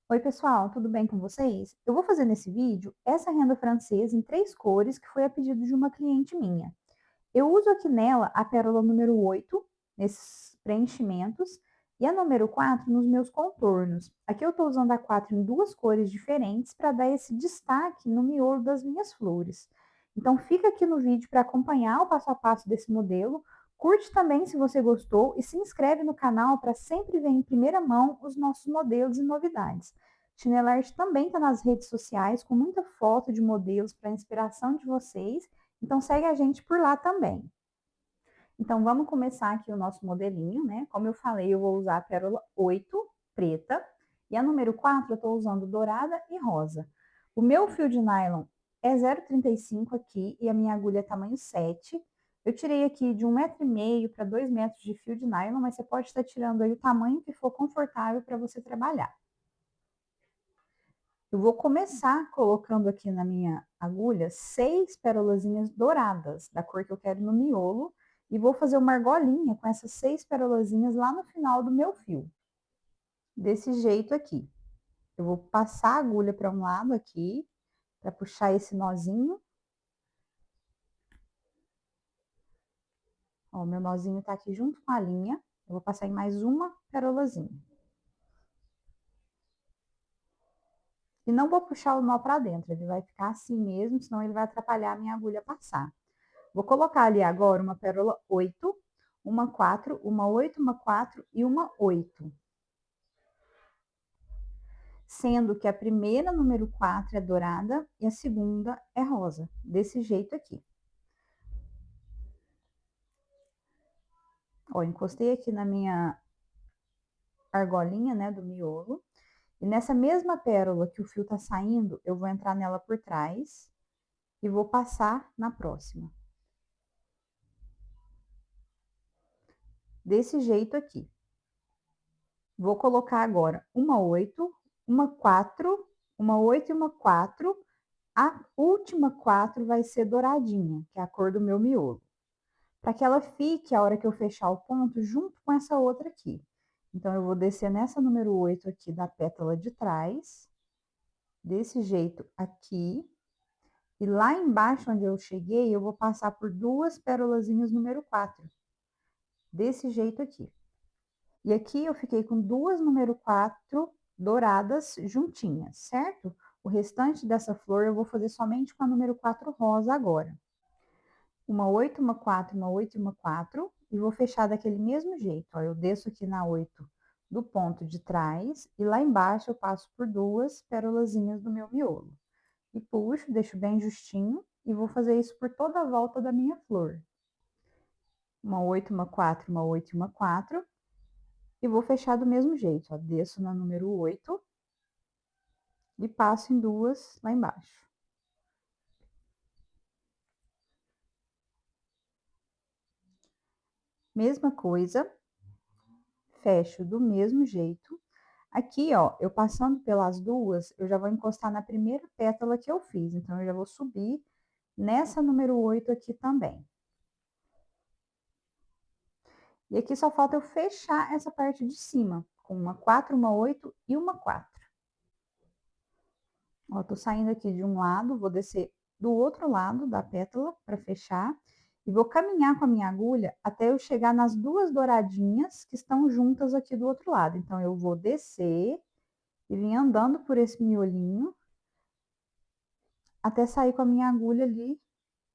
Oi, pessoal, tudo bem com vocês? Eu vou fazer nesse vídeo essa renda francesa em 3 cores, que foi a pedido de uma cliente minha. Eu uso aqui nela a pérola número 8 nesses preenchimentos, e a número 4 nos meus contornos. Aqui eu estou usando a 4 em 2 cores diferentes para dar esse destaque no miolo das minhas flores. Então fica aqui no vídeo para acompanhar o passo a passo desse modelo. Curte também se você gostou e se inscreve no canal para sempre ver em primeira mão os nossos modelos e novidades. Chinela Art também está nas redes sociais com muita foto de modelos para inspiração de vocês, então segue a gente por lá também. Então vamos começar aqui o nosso modelinho, né? Como eu falei, eu vou usar a pérola 8 preta e a número 4 eu estou usando dourada e rosa. O meu fio de nylon é 0,35 aqui e a minha agulha é tamanho 7. Eu tirei aqui de 1,5 m para 2 metros de fio de nylon, mas você pode estar tirando aí o tamanho que for confortável para você trabalhar. Eu vou começar colocando aqui na minha agulha 6 pérolazinhas douradas, da cor que eu quero no miolo, e vou fazer uma argolinha com essas 6 pérolazinhas lá no final do meu fio. Desse jeito aqui. Eu vou passar a agulha para um lado aqui, para puxar esse nozinho. Ó, meu nozinho tá aqui junto com a linha. Eu vou passar em mais uma pérolazinha. E não vou puxar o nó para dentro, ele vai ficar assim mesmo, senão ele vai atrapalhar a minha agulha passar. Vou colocar ali agora uma pérola 8, uma 4, uma 8, uma 4 e uma 8. Sendo que a primeira, número 4, é dourada e a segunda é rosa, desse jeito aqui. Ó, encostei aqui na minha argolinha, né, do miolo. E nessa mesma pérola que o fio tá saindo, eu vou entrar nela por trás e vou passar na próxima. Desse jeito aqui. Vou colocar agora uma 8, uma 4, uma 8 e uma 4. A última 4 vai ser douradinha, que é a cor do meu miolo. Para que ela fique, a hora que eu fechar o ponto, junto com essa outra aqui. Então, eu vou descer nessa número 8 aqui da pétala de trás, desse jeito aqui. E lá embaixo, onde eu cheguei, eu vou passar por 2 pérolazinhas número 4. Desse jeito aqui. E aqui eu fiquei com 2 número 4 douradas juntinhas, certo? O restante dessa flor eu vou fazer somente com a número 4 rosa agora. Uma 8, uma 4, uma 8 e uma 4. E vou fechar daquele mesmo jeito, ó. Eu desço aqui na 8 do ponto de trás e lá embaixo eu passo por 2 pérolazinhas do meu miolo. E puxo, deixo bem justinho e vou fazer isso por toda a volta da minha flor. Uma 8, uma 4, uma 8 e uma 4. E vou fechar do mesmo jeito, ó. Desço na número 8 e passo em 2 lá embaixo. Mesma coisa, fecho do mesmo jeito. Aqui, ó, eu passando pelas duas, eu já vou encostar na primeira pétala que eu fiz. Então, eu já vou subir nessa número 8 aqui também. E aqui só falta eu fechar essa parte de cima, com uma 4, uma 8 e uma 4. Ó, tô saindo aqui de um lado, vou descer do outro lado da pétala para fechar. E vou caminhar com a minha agulha até eu chegar nas duas douradinhas que estão juntas aqui do outro lado. Então, eu vou descer e vim andando por esse miolinho até sair com a minha agulha ali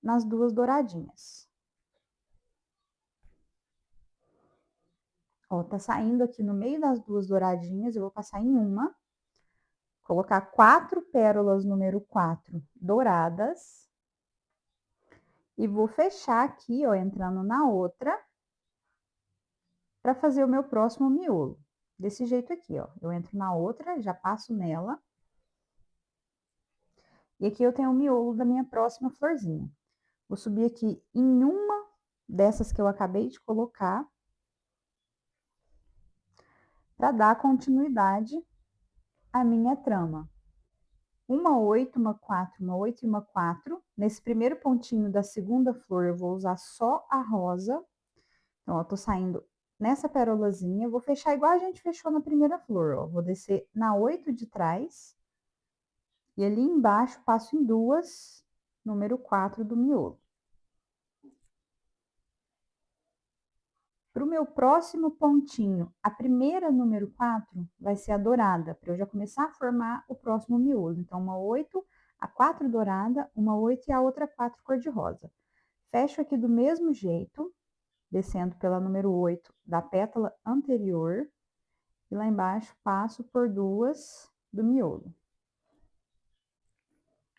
nas duas douradinhas. Ó, tá saindo aqui no meio das duas douradinhas, eu vou passar em uma, colocar 4 pérolas número 4 douradas e vou fechar aqui, ó, entrando na outra, para fazer o meu próximo miolo. Desse jeito aqui, ó. Eu entro na outra, já passo nela. E aqui eu tenho o miolo da minha próxima florzinha. Vou subir aqui em uma dessas que eu acabei de colocar, para dar continuidade à minha trama. Uma 8, uma 4, uma 8 e uma 4. Nesse primeiro pontinho da segunda flor, eu vou usar só a rosa. Então, eu tô saindo nessa pérolazinha, eu vou fechar igual a gente fechou na primeira flor, ó. Vou descer na 8 de trás, e ali embaixo passo em duas, número 4 do miolo. Para o meu próximo pontinho, a primeira número 4 vai ser a dourada, para eu já começar a formar o próximo miolo. Então, uma 8, a 4 dourada, uma 8 e a outra 4 cor-de-rosa. Fecho aqui do mesmo jeito, descendo pela número 8 da pétala anterior, e lá embaixo passo por duas do miolo.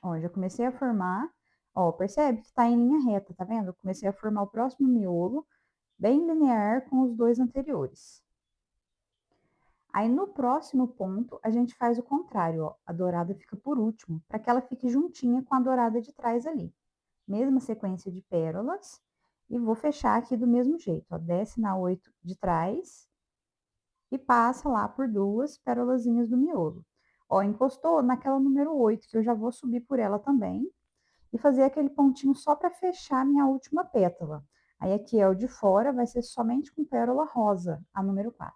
Ó, já comecei a formar, ó, percebe que tá em linha reta, tá vendo? Eu comecei a formar o próximo miolo, bem linear com os dois anteriores. Aí, no próximo ponto, a gente faz o contrário, ó, a dourada fica por último, para que ela fique juntinha com a dourada de trás ali. Mesma sequência de pérolas, e vou fechar aqui do mesmo jeito, ó, desce na 8 de trás, e passa lá por duas pérolazinhas do miolo. Ó, encostou naquela número 8, que eu já vou subir por ela também, e fazer aquele pontinho só para fechar minha última pétala. Aí, aqui é o de fora, vai ser somente com pérola rosa, a número 4.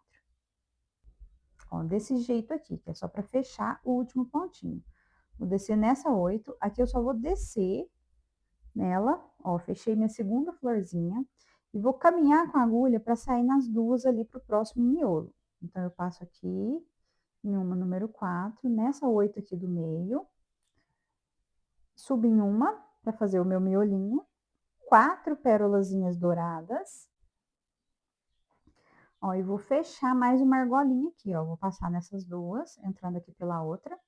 Ó, desse jeito aqui, que é só para fechar o último pontinho. Vou descer nessa 8, aqui eu só vou descer nela, ó, fechei minha segunda florzinha, e vou caminhar com a agulha para sair nas duas ali para o próximo miolo. Então, eu passo aqui em uma número 4, nessa 8 aqui do meio, subo em uma para fazer o meu miolinho, 4 pérolazinhas douradas, ó, e vou fechar mais uma argolinha aqui, ó, vou passar nessas duas, entrando aqui pela outra.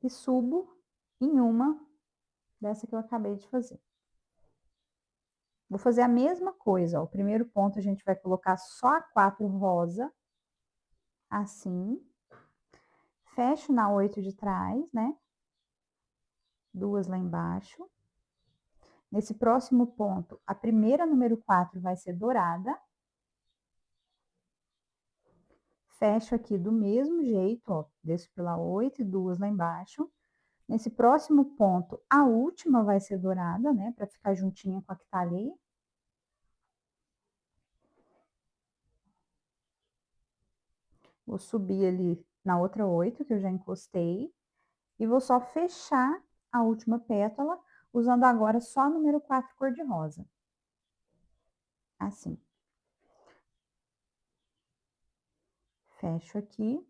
E subo em uma dessa que eu acabei de fazer. Vou fazer a mesma coisa, ó, o primeiro ponto a gente vai colocar só a 4 rosa, assim. Fecho na 8 de trás, né? Duas lá embaixo. Nesse próximo ponto, a primeira número 4 vai ser dourada. Fecho aqui do mesmo jeito, ó, desço pela 8 e duas lá embaixo. Nesse próximo ponto, a última vai ser dourada, né? Para ficar juntinha com a que tá ali. Vou subir ali na outra 8, que eu já encostei. E vou só fechar a última pétala, usando agora só a número 4 cor-de-rosa. Assim. Fecho aqui.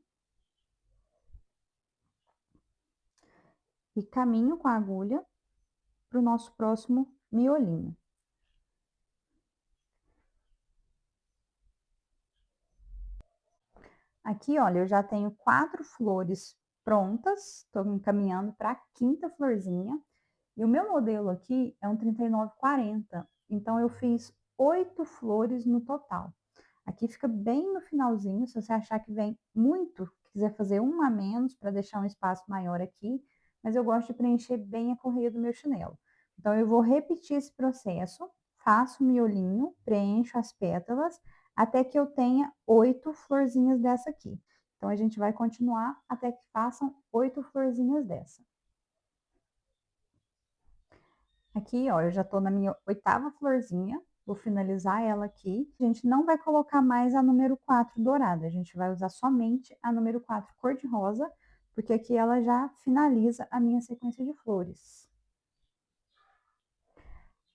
E caminho com a agulha para o nosso próximo miolinho. Aqui, olha, eu já tenho 4 flores prontas, estou encaminhando para a quinta florzinha. E o meu modelo aqui é um 3940, então eu fiz 8 flores no total. Aqui fica bem no finalzinho, se você achar que vem muito, quiser fazer uma a menos para deixar um espaço maior aqui, mas eu gosto de preencher bem a correia do meu chinelo. Então, eu vou repetir esse processo, faço o miolinho, preencho as pétalas, até que eu tenha 8 florzinhas dessa aqui. Então, a gente vai continuar até que façam 8 florzinhas dessa. Aqui, ó, eu já tô na minha 8ª florzinha, vou finalizar ela aqui. A gente não vai colocar mais a número 4 dourada, a gente vai usar somente a número 4 cor-de-rosa, porque aqui ela já finaliza a minha sequência de flores.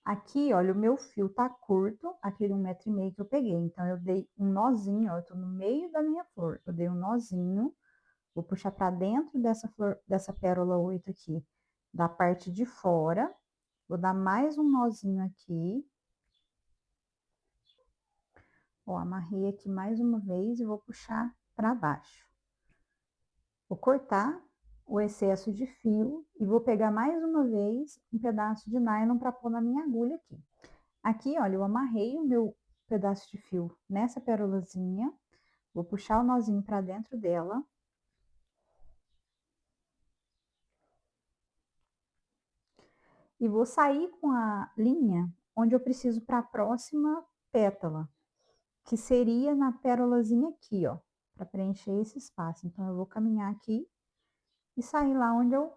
Aqui, olha, o meu fio tá curto, aquele 1,5 m que eu peguei, então eu dei um nozinho, ó, eu tô no meio da minha flor, eu dei um nozinho, vou puxar pra dentro dessa flor, dessa pérola 8 aqui, da parte de fora, vou dar mais um nozinho aqui. Ó, amarrei aqui mais uma vez e vou puxar para baixo. Vou cortar o excesso de fio e vou pegar mais uma vez um pedaço de nylon para pôr na minha agulha aqui. Aqui, olha, eu amarrei o meu pedaço de fio nessa pérolazinha, vou puxar o nozinho para dentro dela. E vou sair com a linha onde eu preciso para a próxima pétala, que seria na pérolazinha aqui, ó, para preencher esse espaço. Então, eu vou caminhar aqui e sair lá onde eu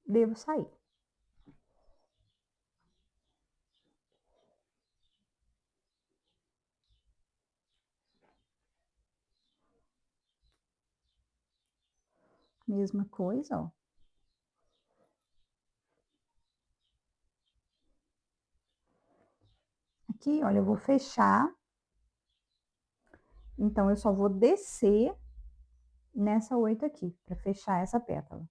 devo sair. Mesma coisa, ó. Aqui, olha, eu vou fechar. Então, eu só vou descer nessa 8 aqui, para fechar essa pétala.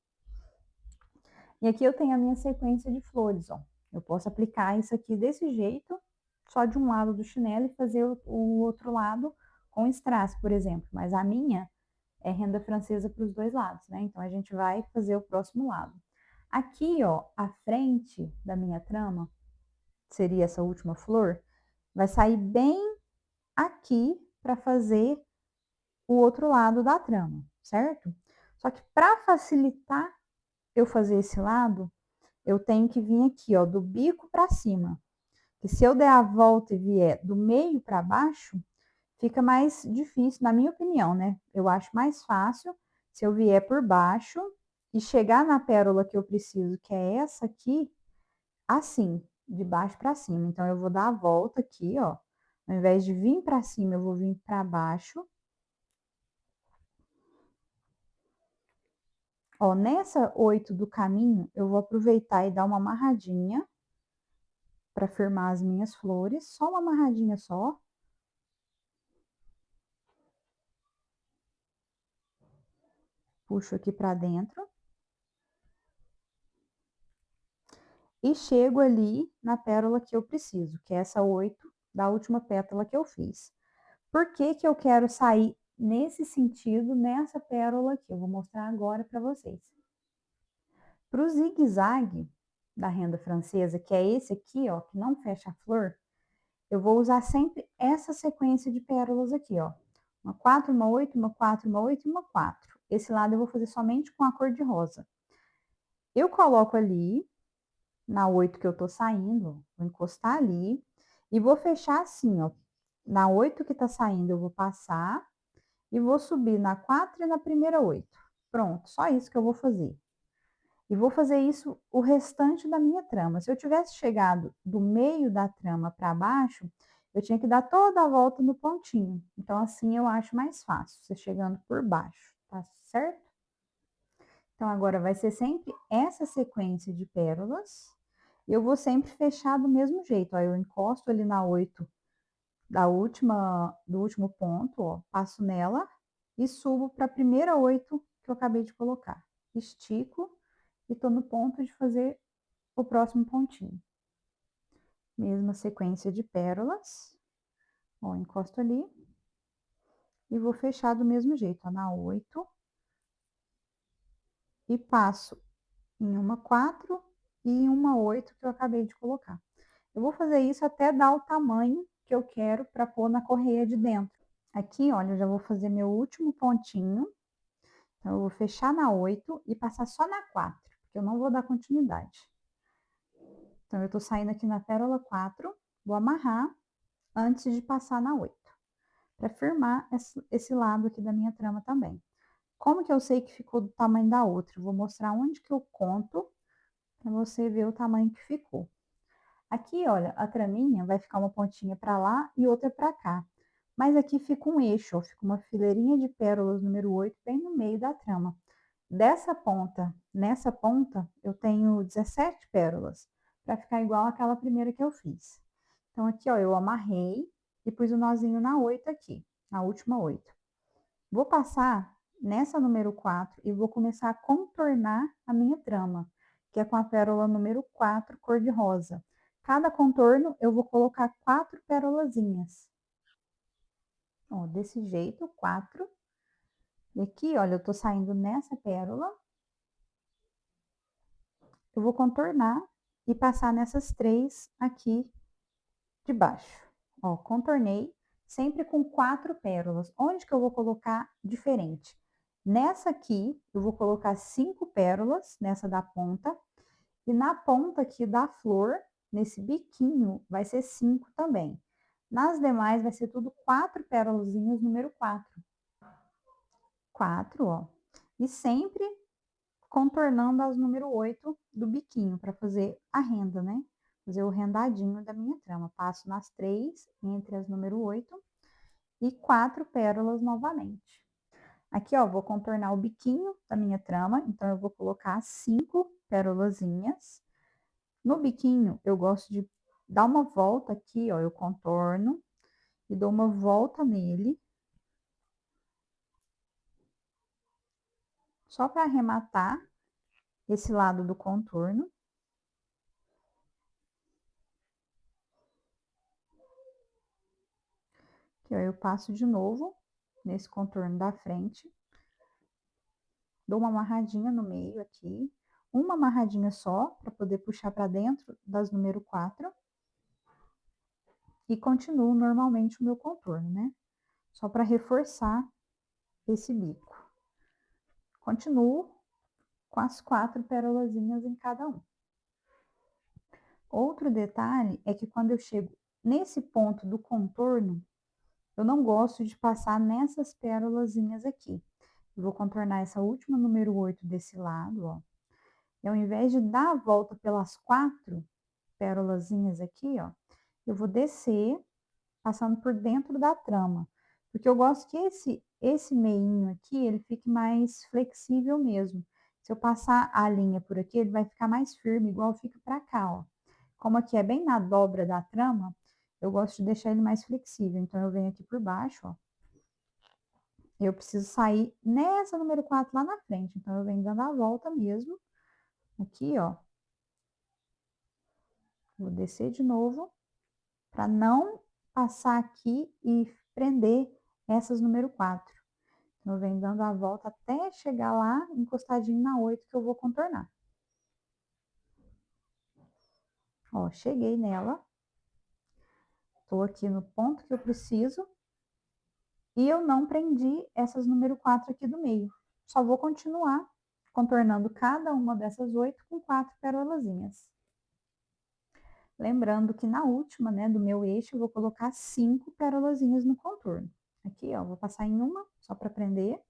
E aqui eu tenho a minha sequência de flores, ó. Eu posso aplicar isso aqui desse jeito, só de um lado do chinelo e fazer o outro lado com strass, por exemplo. Mas a minha é renda francesa para os dois lados, né? Então, a gente vai fazer o próximo lado. Aqui, ó, a frente da minha trama, seria essa última flor, vai sair bem aqui para fazer o outro lado da trama, certo? Só que para facilitar eu fazer esse lado, eu tenho que vir aqui, ó, do bico para cima. Que se eu der a volta e vier do meio para baixo, fica mais difícil, na minha opinião, né? Eu acho mais fácil se eu vier por baixo e chegar na pérola que eu preciso, que é essa aqui, assim, de baixo para cima. Então, eu vou dar a volta aqui, ó. Ao invés de vir para cima, eu vou vir para baixo. Ó, nessa 8 do caminho, eu vou aproveitar e dar uma amarradinha para firmar as minhas flores. Só uma amarradinha só. Puxo aqui para dentro. E chego ali na pérola que eu preciso, que é essa 8 da última pétala que eu fiz. Por que que eu quero sair nesse sentido, nessa pérola aqui? Eu vou mostrar agora para vocês. Para o zigue-zague da renda francesa, que é esse aqui, ó, que não fecha a flor, eu vou usar sempre essa sequência de pérolas aqui, ó. Uma 4, uma 8, uma 4, uma 8 e uma 4. Esse lado eu vou fazer somente com a cor de rosa. Eu coloco ali, na 8 que eu tô saindo, vou encostar ali e vou fechar assim, ó. Na 8 que tá saindo, eu vou passar e vou subir na 4 e na primeira 8. Pronto, só isso que eu vou fazer. E vou fazer isso o restante da minha trama. Se eu tivesse chegado do meio da trama para baixo, eu tinha que dar toda a volta no pontinho. Então, assim eu acho mais fácil, você chegando por baixo, tá certo? Então, agora vai ser sempre essa sequência de pérolas. Eu vou sempre fechar do mesmo jeito, ó. Eu encosto ali na 8 do último ponto, ó, passo nela e subo para a primeira 8 que eu acabei de colocar. Estico e tô no ponto de fazer o próximo pontinho. Mesma sequência de pérolas. Ó, encosto ali. E vou fechar do mesmo jeito, ó, na 8. E passo em uma 4 e em uma 8 que eu acabei de colocar. Eu vou fazer isso até dar o tamanho que eu quero para pôr na correia de dentro. Aqui, olha, eu já vou fazer meu último pontinho. Então, eu vou fechar na 8 e passar só na 4, porque eu não vou dar continuidade. Então, eu tô saindo aqui na pérola 4, vou amarrar antes de passar na 8, para firmar esse lado aqui da minha trama também. Como que eu sei que ficou do tamanho da outra? Eu vou mostrar onde que eu conto, para você ver o tamanho que ficou. Aqui, olha, a traminha vai ficar uma pontinha para lá e outra para cá. Mas aqui fica um eixo, ó, fica uma fileirinha de pérolas número 8 bem no meio da trama. Dessa ponta, nessa ponta, eu tenho 17 pérolas, para ficar igual aquela primeira que eu fiz. Então, aqui, ó, eu amarrei e pus o nozinho na 8 aqui, na última 8. Vou passar nessa número 4 e vou começar a contornar a minha trama, que é com a pérola número 4, cor de rosa. Cada contorno eu vou colocar 4 pérolazinhas. Ó, desse jeito, 4. E aqui, olha, eu tô saindo nessa pérola. Eu vou contornar e passar nessas 3 aqui de baixo. Ó, contornei, sempre com 4 pérolas. Onde que eu vou colocar diferente? Nessa aqui, eu vou colocar 5 pérolas, nessa da ponta. E na ponta aqui da flor, nesse biquinho, vai ser 5 também. Nas demais, vai ser tudo 4 pérolazinhas, número 4. 4, ó. E sempre contornando as número 8 do biquinho, para fazer a renda, né? Fazer o rendadinho da minha trama. Passo nas 3, entre as número 8, e 4 pérolas novamente. Aqui, ó, vou contornar o biquinho da minha trama, então eu vou colocar 5 pérolazinhas. No biquinho, eu gosto de dar uma volta aqui, ó, eu contorno e dou uma volta nele. Só para arrematar esse lado do contorno. Aqui, ó, eu passo de novo nesse contorno da frente. Dou uma amarradinha no meio aqui. Uma amarradinha só, para poder puxar para dentro das número 4. E continuo normalmente o meu contorno, né? Só para reforçar esse bico. Continuo com as 4 pérolazinhas em cada um. Outro detalhe é que quando eu chego nesse ponto do contorno, eu não gosto de passar nessas pérolazinhas aqui. Eu vou contornar essa última número 8 desse lado, ó. E ao invés de dar a volta pelas 4 pérolazinhas aqui, ó, eu vou descer passando por dentro da trama. Porque eu gosto que esse meinho aqui, ele fique mais flexível mesmo. Se eu passar a linha por aqui, ele vai ficar mais firme, igual fica pra cá, ó. Como aqui é bem na dobra da trama, eu gosto de deixar ele mais flexível. Então, eu venho aqui por baixo, ó. Eu preciso sair nessa número 4 lá na frente. Então, eu venho dando a volta mesmo. Aqui, ó. Vou descer de novo, para não passar aqui e prender essas número 4. Então, eu venho dando a volta até chegar lá, encostadinho na 8, que eu vou contornar. Ó, cheguei nela. Tô aqui no ponto que eu preciso. E eu não prendi essas número 4 aqui do meio. Só vou continuar contornando cada uma dessas 8 com 4 perolazinhas. Lembrando que na última, né, do meu eixo, eu vou colocar 5 perolazinhas no contorno. Aqui, ó, vou passar em uma, só para prender.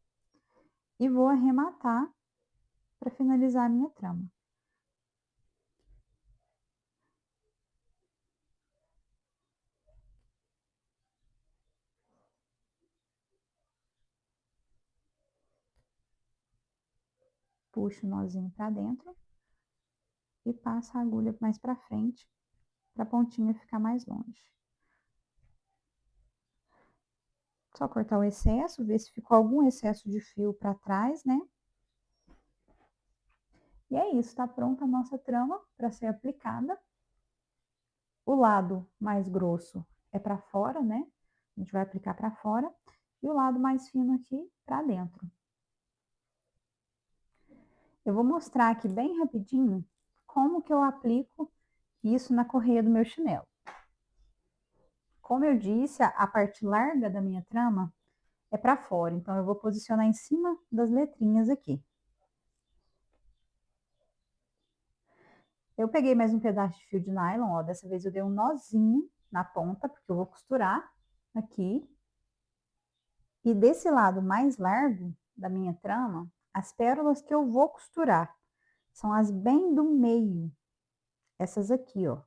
E vou arrematar para finalizar a minha trama. Puxo o nozinho para dentro e passo a agulha mais para frente, para a pontinha ficar mais longe. Só cortar o excesso, ver se ficou algum excesso de fio para trás, né? E é isso, tá pronta a nossa trama para ser aplicada. O lado mais grosso é para fora, né? A gente vai aplicar para fora. E o lado mais fino aqui para dentro. Eu vou mostrar aqui bem rapidinho como que eu aplico isso na correia do meu chinelo. Como eu disse, a parte larga da minha trama é para fora, então eu vou posicionar em cima das letrinhas aqui. Eu peguei mais um pedaço de fio de nylon, ó, dessa vez eu dei um nozinho na ponta, porque eu vou costurar aqui. E desse lado mais largo da minha trama, as pérolas que eu vou costurar são as bem do meio, essas aqui, ó,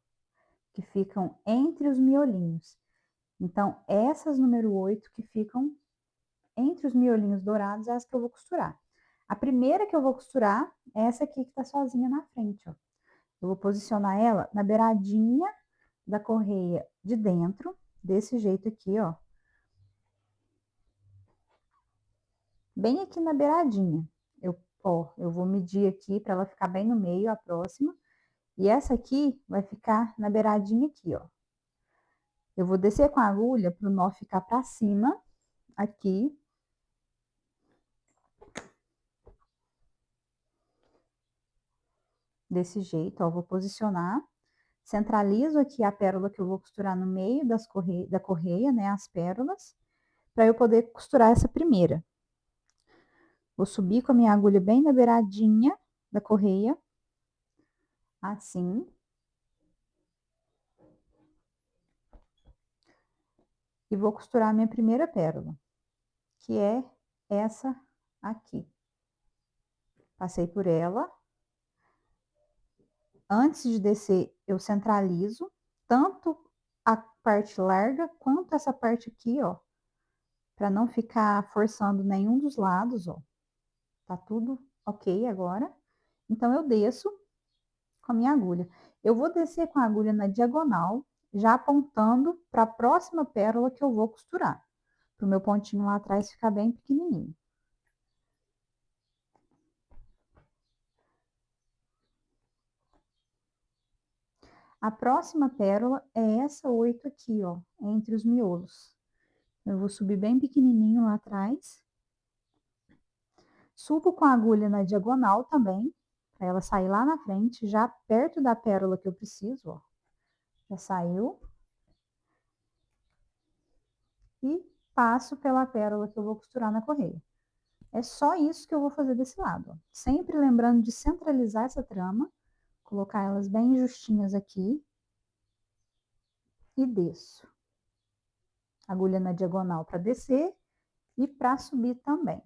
que ficam entre os miolinhos. Então, essas número 8 que ficam entre os miolinhos dourados é as que eu vou costurar. A primeira que eu vou costurar é essa aqui que tá sozinha na frente, ó. Eu vou posicionar ela na beiradinha da correia de dentro, desse jeito aqui, ó. Bem aqui na beiradinha. Eu vou medir aqui para ela ficar bem no meio, a próxima. E essa aqui vai ficar na beiradinha aqui, ó. Eu vou descer com a agulha para o nó ficar para cima, aqui. Desse jeito, ó, vou posicionar. Centralizo aqui a pérola que eu vou costurar no meio da correia, né, as pérolas, para eu poder costurar essa primeira. Vou subir com a minha agulha bem na beiradinha da correia, assim. E vou costurar a minha primeira pérola, que é essa aqui. Passei por ela. Antes de descer, eu centralizo tanto a parte larga quanto essa parte aqui, ó, para não ficar forçando nenhum dos lados, ó. Tá tudo ok agora. Então, eu desço com a minha agulha. Eu vou descer com a agulha na diagonal, já apontando para a próxima pérola que eu vou costurar, para o meu pontinho lá atrás ficar bem pequenininho. A próxima pérola é essa 8 aqui, ó, entre os miolos. Eu vou subir bem pequenininho lá atrás. Subo com a agulha na diagonal também, para ela sair lá na frente, já perto da pérola que eu preciso, ó. Já saiu. E passo pela pérola que eu vou costurar na correia. É só isso que eu vou fazer desse lado, ó. Sempre lembrando de centralizar essa trama, colocar elas bem justinhas aqui e desço. Agulha na diagonal para descer e para subir também.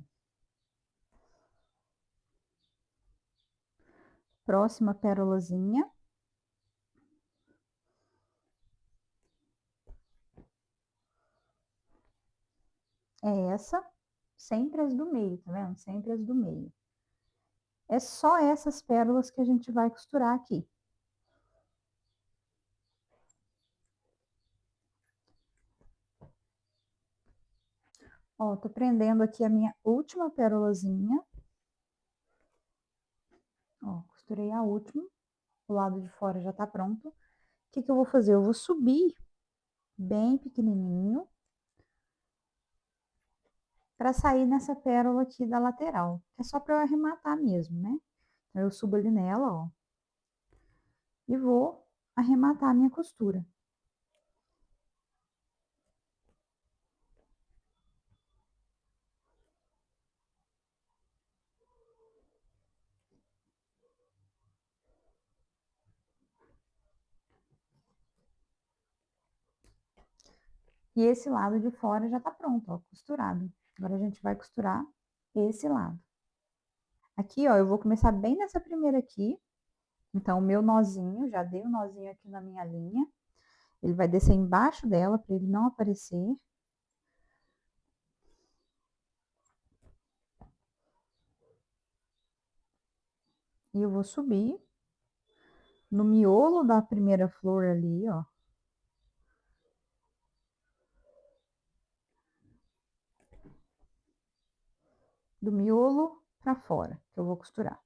Próxima pérolazinha. É essa, sempre as do meio, tá vendo? Sempre as do meio. É só essas pérolas que a gente vai costurar aqui. Ó, tô prendendo aqui a minha última pérolazinha. Ó, costurei a última. O lado de fora já tá pronto. O que que eu vou fazer? Eu vou subir bem pequenininho para sair nessa pérola aqui da lateral. É só para eu arrematar mesmo, né? Então, eu subo ali nela, ó. E vou arrematar a minha costura. E esse lado de fora já tá pronto, ó, costurado. Agora a gente vai costurar esse lado. Aqui, ó, eu vou começar bem nessa primeira aqui. Então, o meu nozinho, já dei o nozinho aqui na minha linha. Ele vai descer embaixo dela para ele não aparecer. E eu vou subir no miolo da primeira flor ali, ó. Do miolo para fora, que eu vou costurar.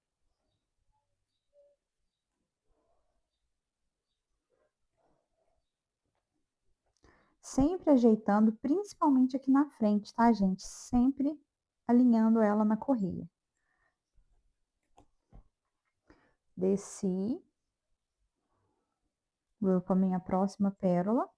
Sempre ajeitando, principalmente aqui na frente, tá, gente? Sempre alinhando ela na correia. Desci. Vou para a minha próxima pérola.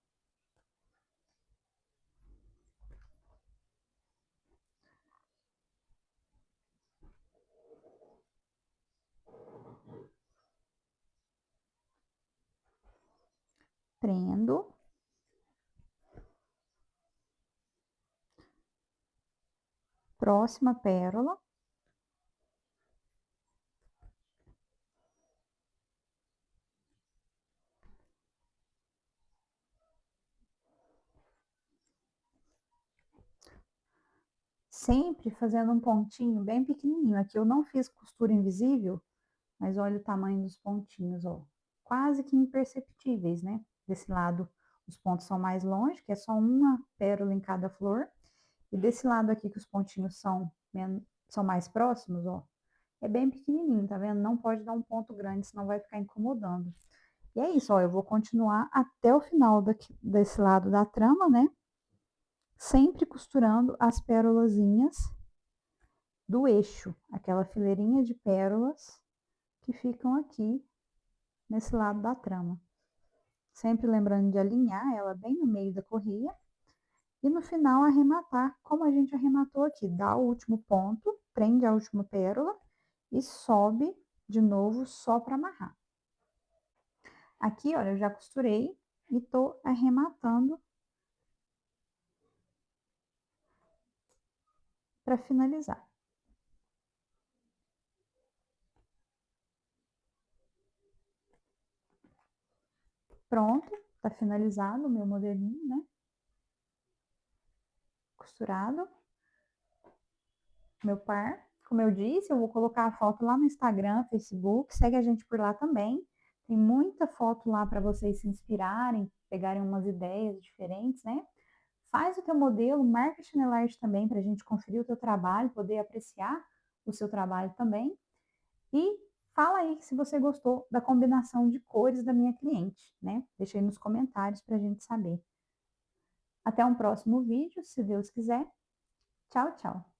Prendo. Próxima pérola. Sempre fazendo um pontinho bem pequenininho. Aqui eu não fiz costura invisível, mas olha o tamanho dos pontinhos, ó. Quase que imperceptíveis, né? Desse lado, os pontos são mais longe, que é só uma pérola em cada flor. E desse lado aqui, que os pontinhos são mais próximos, ó, é bem pequenininho, tá vendo? Não pode dar um ponto grande, senão vai ficar incomodando. E é isso, ó, eu vou continuar até o final desse lado da trama, né? Sempre costurando as pérolazinhas do eixo, aquela fileirinha de pérolas que ficam aqui nesse lado da trama. Sempre lembrando de alinhar ela bem no meio da correia. E no final arrematar, como a gente arrematou aqui. Dá o último ponto, prende a última pérola e sobe de novo só para amarrar. Aqui, olha, eu já costurei e tô arrematando para finalizar. Pronto, tá finalizado o meu modelinho, né? costurado. Meu par. Como eu disse, eu vou colocar a foto lá no Instagram, Facebook, segue a gente por lá também. Tem muita foto lá para vocês se inspirarem, pegarem umas ideias diferentes, né? Faz o teu modelo, marca a Chanel Art também para a gente conferir o teu trabalho, poder apreciar o seu trabalho também. E fala aí se você gostou da combinação de cores da minha cliente, né? Deixa aí nos comentários para a gente saber. Até um próximo vídeo, se Deus quiser. Tchau, tchau.